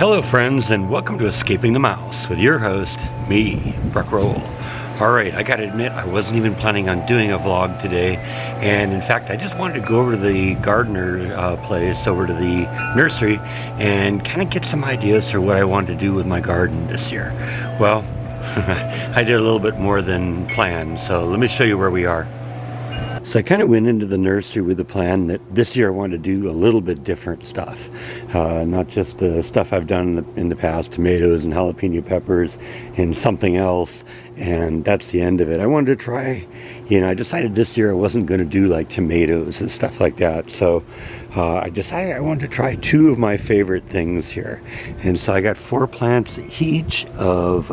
Hello friends, and welcome to Escaping the Mouse with your host, me, Breck Roll. Alright, I gotta admit, I wasn't even planning on doing a vlog today, and in fact I just wanted to go over to the gardener place, over to the nursery, and kind of get some ideas for what I wanted to do with my garden this year. Well, I did a little bit more than planned, so let me show you where we are. So I kind of went into the nursery with the plan that this year I wanted to do a little bit different stuff. Not just the stuff I've done in the past, tomatoes and jalapeno peppers and something else, and that's the end of it. I wanted to try, I decided this year I wasn't going to do like tomatoes and stuff like that. So I decided I wanted to try two of my favorite things here. And so I got 4 plants each of,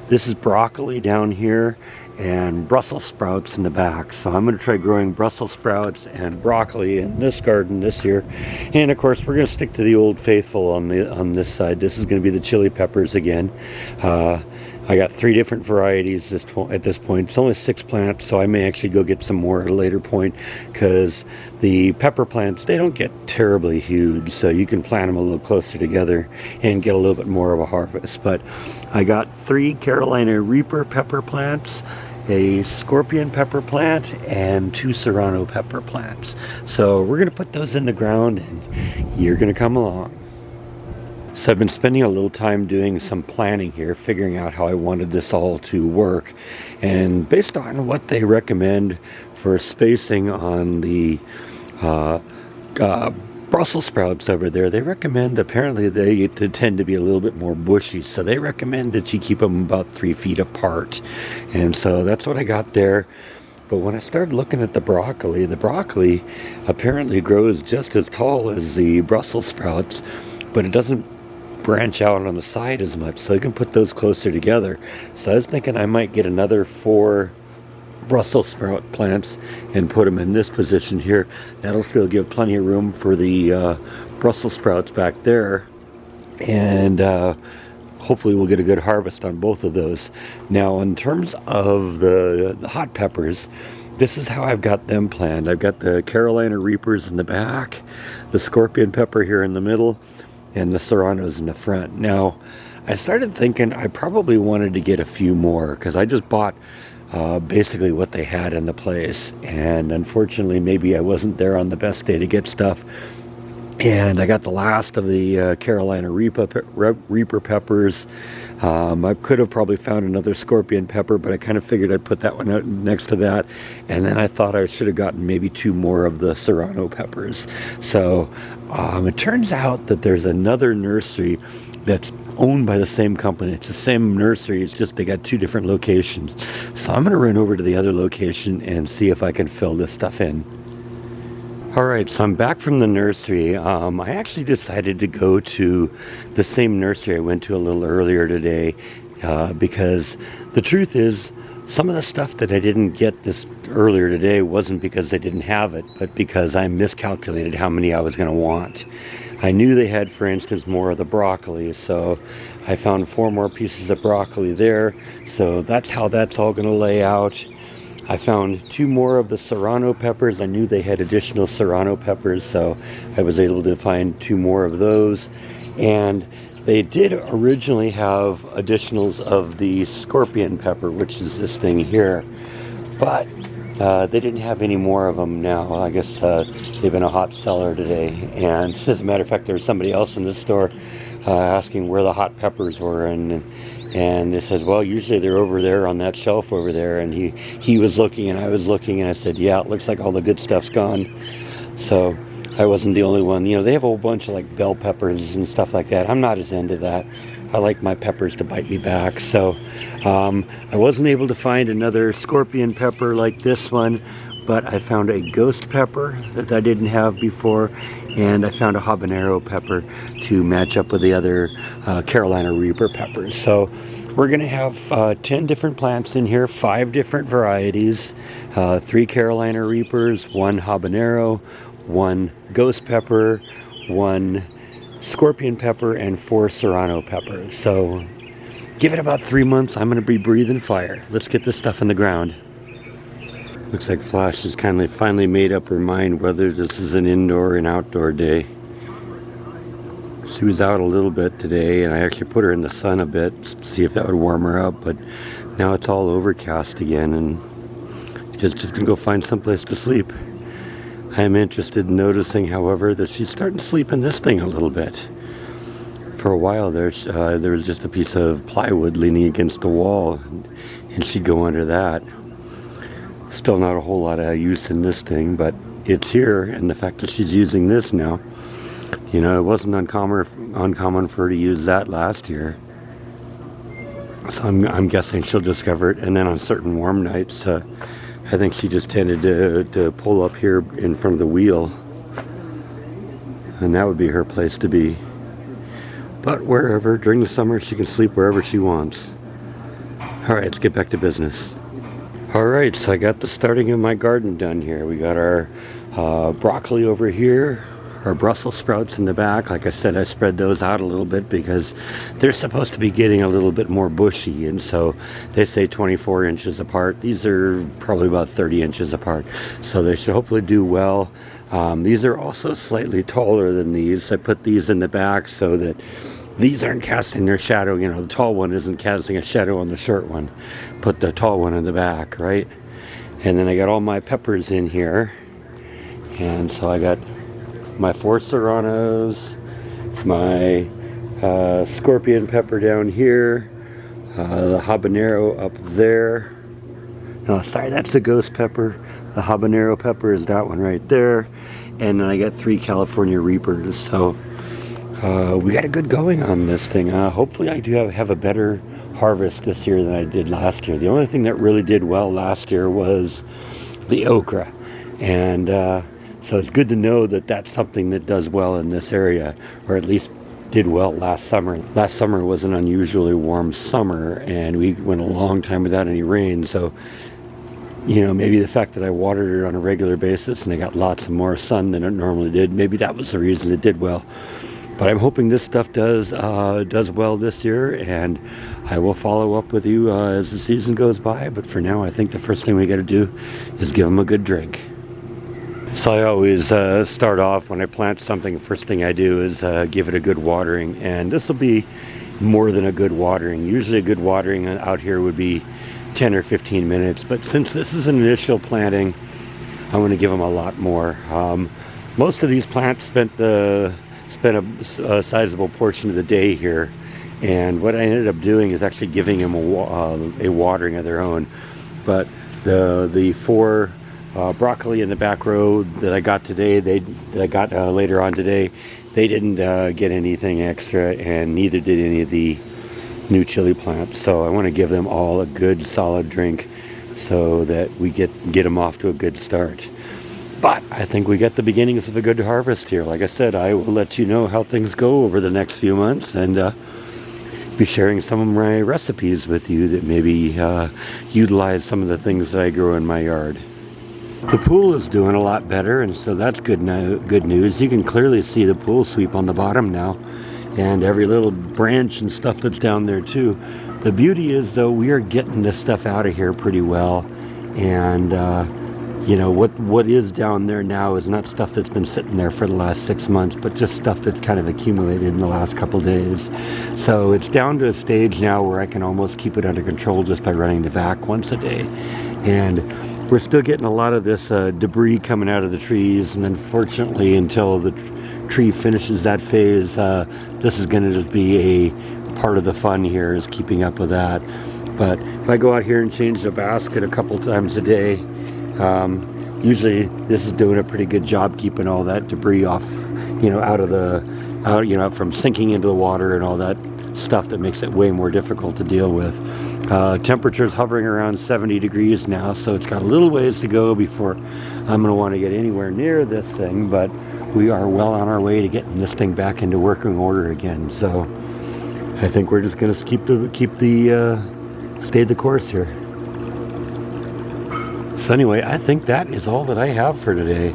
this is broccoli down here, and Brussels sprouts in the back. So I'm going to try growing Brussels sprouts and broccoli in this garden this year. And of course we're going to stick to the old faithful on this side. This is going to be the chili peppers again. I got 3 different varieties at this point. It's only 6 plants, so I may actually go get some more at a later point, because the pepper plants, they don't get terribly huge, so you can plant them a little closer together and get a little bit more of a harvest. But I got 3 Carolina Reaper pepper plants, a scorpion pepper plant, and 2 serrano pepper plants. So we're going to put those in the ground and you're going to come along. So I've been spending a little time doing some planning here, figuring out how I wanted this all to work. And based on what they recommend for spacing on the Brussels sprouts over there, they recommend, apparently they tend to be a little bit more bushy, so they recommend that you keep them about 3 feet apart. And so that's what I got there. But when I started looking at the broccoli apparently grows just as tall as the Brussels sprouts, but it doesn't branch out on the side as much, so you can put those closer together. So I was thinking I might get another 4 Brussels sprout plants and put them in this position here. That'll still give plenty of room for the Brussels sprouts back there, and hopefully we'll get a good harvest on both of those. Now in terms of the hot peppers, this is how I've got them planned. I've got the Carolina Reapers in the back, the scorpion pepper here in the middle, and the serranos in the front. Now I started thinking I probably wanted to get a few more, because I just bought basically what they had in the place, and unfortunately maybe I wasn't there on the best day to get stuff, and I got the last of the Carolina Reaper peppers. I could have probably found another scorpion pepper, but I kind of figured I'd put that one out next to that, and then I thought I should have gotten maybe 2 more of the serrano peppers. So it turns out that there's another nursery that's owned by the same company. It's the same nursery, it's just they got 2 different locations. So I'm going to run over to the other location and see if I can fill this stuff in. Alright, so I'm back from the nursery. I actually decided to go to the same nursery I went to a little earlier today, because the truth is, some of the stuff that I didn't get this earlier today wasn't because they didn't have it, but because I miscalculated how many I was going to want. I knew they had, for instance, more of the broccoli, so I found 4 more pieces of broccoli there, so that's how that's all going to lay out. I found 2 more of the serrano peppers. I knew they had additional serrano peppers, so I was able to find 2 more of those. And they did originally have additionals of the scorpion pepper, which is this thing here, but they didn't have any more of them now. I guess they've been a hot seller today. And as a matter of fact, there was somebody else in the store asking where the hot peppers were, and they said, well, usually they're over there on that shelf over there. And he was looking and I was looking, and I said, yeah, it looks like all the good stuff's gone. So I wasn't the only one. They have a whole bunch of like bell peppers and stuff like that. I'm not as into that. I like my peppers to bite me back. So I wasn't able to find another scorpion pepper like this one, but I found a ghost pepper that I didn't have before, and I found a habanero pepper to match up with the other Carolina Reaper peppers. So we're going to have 10 different plants in here, 5 different varieties, 3 Carolina Reapers, 1 habanero, 1 ghost pepper, 1 scorpion pepper, and 4 serrano peppers. So give it about 3 months. I'm going to be breathing fire. Let's get this stuff in the ground. Looks like Flash has kind of finally made up her mind whether this is an indoor or an outdoor day. She was out a little bit today, and I actually put her in the sun a bit to see if that would warm her up, but now it's all overcast again, and she's just gonna go find someplace to sleep. I am interested in noticing, however, that she's starting to sleep in this thing a little bit. For a while there was just a piece of plywood leaning against the wall, and she'd go under that. Still not a whole lot of use in this thing, but it's here, and the fact that she's using this now, you know, it wasn't uncommon for her to use that last year. So I'm guessing she'll discover it, and then on certain warm nights, I think she just tended to pull up here in front of the wheel, and that would be her place to be. But wherever, during the summer, she can sleep wherever she wants. All right, let's get back to business. All right, so I got the starting of my garden done here. We got our broccoli over here, our Brussels sprouts in the back. Like I said, I spread those out a little bit because they're supposed to be getting a little bit more bushy, and so they say 24 inches apart. These are probably about 30 inches apart, so they should hopefully do well. These are also slightly taller than these. I put these in the back so that these aren't casting their shadow. You know, the tall one isn't casting a shadow on the short one. Put the tall one in the back, right? And then I got all my peppers in here. And so I got my 4 serranos, my scorpion pepper down here, the habanero up there. No, sorry, that's the ghost pepper. The habanero pepper is that one right there. And then I got 3 California Reapers. So we got a good going on this thing. Hopefully I do have a better harvest this year than I did last year. The only thing that really did well last year was the okra. And so it's good to know that that's something that does well in this area, or at least did well last summer. Last summer was an unusually warm summer, and we went a long time without any rain. So, you know, maybe the fact that I watered it on a regular basis and I got lots of more sun than it normally did, maybe that was the reason it did well. But I'm hoping this stuff does well this year, and I will follow up with you as the season goes by. But for now, I think the first thing we got to do is give them a good drink. So I always start off when I plant something, the first thing I do is give it a good watering, and this will be more than a good watering. Usually a good watering out here would be 10 or 15 minutes, but since this is an initial planting, I'm going to give them a lot more. Most of these plants spent a sizable portion of the day here, and what I ended up doing is actually giving them a watering of their own. But the 4 broccoli in the back row that I got today, later on today, they didn't get anything extra, and neither did any of the new chili plants. So I want to give them all a good solid drink so that we get them off to a good start. But I think we got the beginnings of a good harvest here. Like I said, I will let you know how things go over the next few months, and be sharing some of my recipes with you that maybe utilize some of the things that I grow in my yard. The pool is doing a lot better, and so that's good news. You can clearly see the pool sweep on the bottom now, and every little branch and stuff that's down there too. The beauty is, though, we are getting this stuff out of here pretty well, and you know, what is down there now is not stuff that's been sitting there for the last 6 months, but just stuff that's kind of accumulated in the last couple days. So it's down to a stage now where I can almost keep it under control just by running the vac once a day. And we're still getting a lot of this debris coming out of the trees, and then fortunately, until the tree finishes that phase, this is going to just be a part of the fun here, is keeping up with that. But if I go out here and change the basket a couple times a day, usually this is doing a pretty good job keeping all that debris off, you know, out from sinking into the water and all that stuff that makes it way more difficult to deal with. Temperature's hovering around 70 degrees now, so it's got a little ways to go before I'm going to want to get anywhere near this thing, but we are well on our way to getting this thing back into working order again. So I think we're just going to stay the course here. So anyway, I think that is all that I have for today.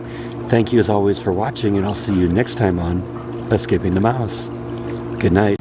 Thank you as always for watching, and I'll see you next time on Escaping the Mouse. Good night.